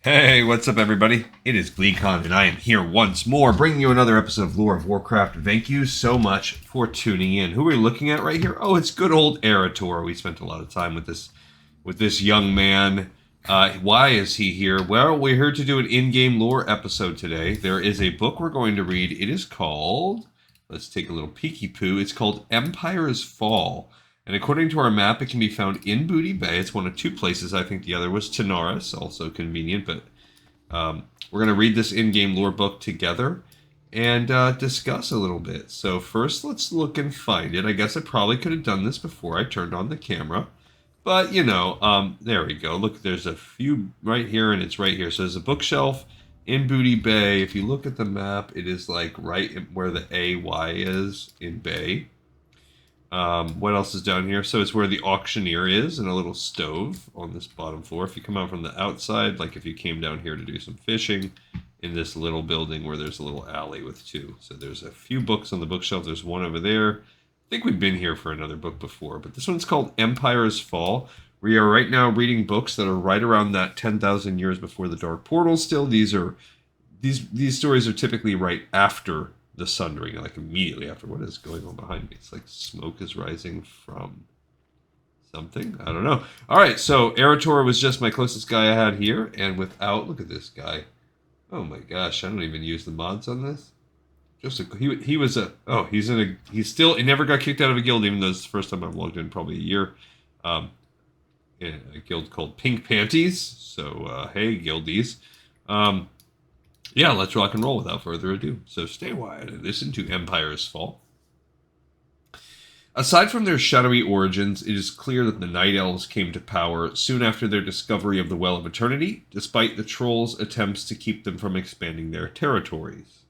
Hey, what's up, everybody? It is GleeCon, and I am here once more, bringing you another episode of Lore of Warcraft. Thank you so much for tuning in. Who are we looking at right here? Oh, it's good old Erator. We spent a lot of time with this young man. Why is he here? Well, we're here to do an in-game lore episode today. There is a book we're going to read. It is called. Let's take a little peeky poo. It's called Empire's Fall. And according to our map, it can be found in Booty Bay. It's one of two places. I think the other was Tanaris, also convenient. But we're going to read this in-game lore book together and discuss a little bit. So first, let's look and find it. I guess I probably could have done this before I turned on the camera. But, there we go. Look, there's a few right here, and it's right here. So there's a bookshelf in Booty Bay. If you look at the map, it is like right where the AY is in Bay. What else is down here? So it's where the auctioneer is, and a little stove on this bottom floor. If you come out from the outside, like if you came down here to do some fishing, in this little building where there's a little alley with two. So there's a few books on the bookshelf. There's one over there. I think we've been here for another book before, but this one's called Empire's Fall. We are right now reading books that are right around that 10,000 years before the Dark Portal. Still, these stories are typically right after the Sundering, like immediately after. What is going on behind me? It's like smoke is rising from something. I don't know. All right, so Erator was just my closest guy I had here, and without, look at this guy. Oh my gosh, I don't even use the mods on this. He never got kicked out of a guild, even though it's the first time I've logged in probably a year. In a guild called Pink Panties. So hey, guildies. Yeah, let's rock and roll without further ado. So stay wide and listen to Empire's Fall. Aside from their shadowy origins, it is clear that the Night Elves came to power soon after their discovery of the Well of Eternity, despite the Trolls' attempts to keep them from expanding their territories.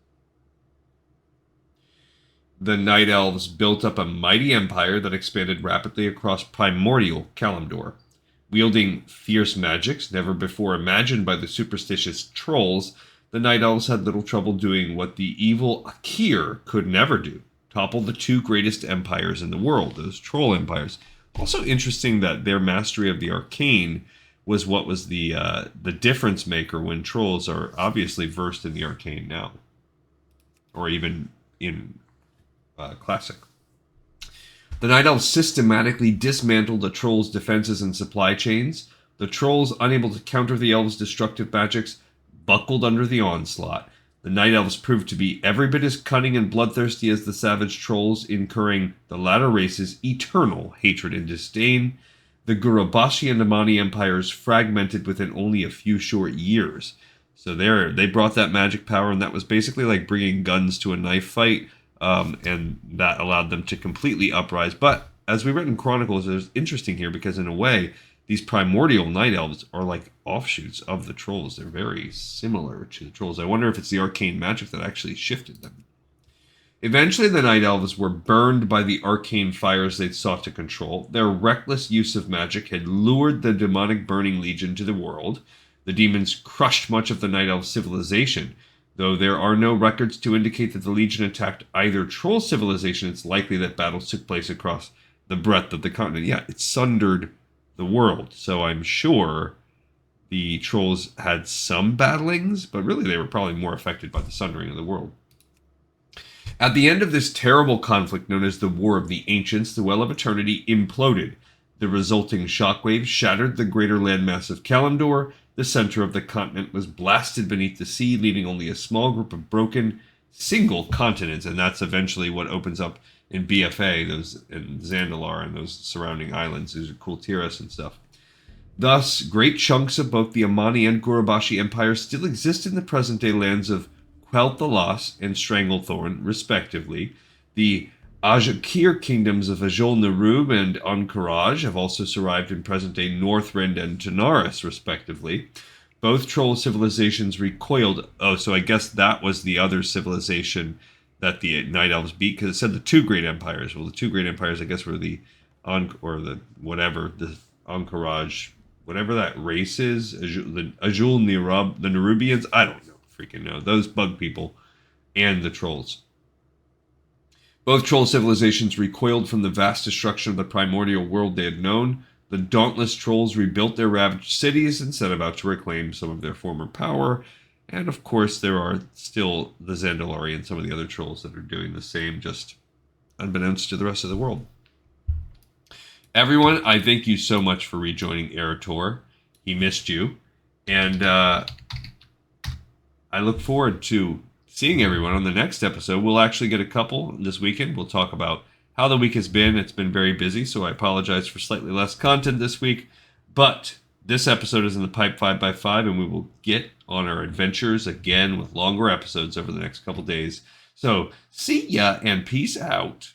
The Night Elves built up a mighty empire that expanded rapidly across primordial Kalimdor. Wielding fierce magics never before imagined by the superstitious Trolls, the Night Elves had little trouble doing what the evil Akir could never do: topple the two greatest empires in the world, those troll empires. Also interesting that their mastery of the arcane was what was the difference maker when trolls are obviously versed in the arcane now, or even in classic. The Night Elves systematically dismantled the trolls' defenses and supply chains. The trolls, unable to counter the elves' destructive magics, buckled under the onslaught. The Night Elves proved to be every bit as cunning and bloodthirsty as the savage trolls, incurring the latter race's eternal hatred and disdain. The Gurubashi and Amani empires fragmented within only a few short years. So they brought that magic power, and that was basically like bringing guns to a knife fight, and that allowed them to completely uprise. But as we read in Chronicles, it's interesting here because in a way, these primordial Night Elves are like offshoots of the Trolls. They're very similar to the Trolls. I wonder if it's the arcane magic that actually shifted them. Eventually, the Night Elves were burned by the arcane fires they'd sought to control. Their reckless use of magic had lured the demonic Burning Legion to the world. The demons crushed much of the Night Elf civilization. Though there are no records to indicate that the Legion attacked either Troll civilization, it's likely that battles took place across the breadth of the continent. Yeah, it sundered the world, so I'm sure the Trolls had some battlings, but really they were probably more affected by the sundering of the world. At the end of this terrible conflict known as the War of the Ancients, the Well of Eternity imploded. The resulting shockwave shattered the greater landmass of Kalimdor. The center of the continent was blasted beneath the sea, leaving only a small group of broken single continents, and that's eventually what opens up in BFA, those in Zandalar and those surrounding islands. These are Kultiras and stuff. Thus, great chunks of both the Amani and Gurubashi empires still exist in the present-day lands of Quel'Thalas and Stranglethorn, respectively. The Ajakir kingdoms of Ajol Nerub and Ankaraj have also survived in present-day Northrend and Tanaris, respectively. Both troll civilizations recoiled. Oh, so I guess that was the other civilization that the Night Elves beat, because it said the two great empires. Well, the two great empires, I guess, were the the Ankaraj, whatever that race is, the Ajul Nirub, the Nerubians. I don't know, freaking know. Those bug people, and the trolls. Both troll civilizations recoiled from the vast destruction of the primordial world they had known. The dauntless trolls rebuilt their ravaged cities and set about to reclaim some of their former power. And of course, there are still the Zandalari and some of the other trolls that are doing the same, just unbeknownst to the rest of the world. Everyone, I thank you so much for rejoining Erator. He missed you. And I look forward to seeing everyone on the next episode. We'll actually get a couple this weekend. We'll talk about how the week has been. It's been very busy, so I apologize for slightly less content this week. But this episode is in the pipe 5x5, and we will get on our adventures again with longer episodes over the next couple days. So see ya and peace out.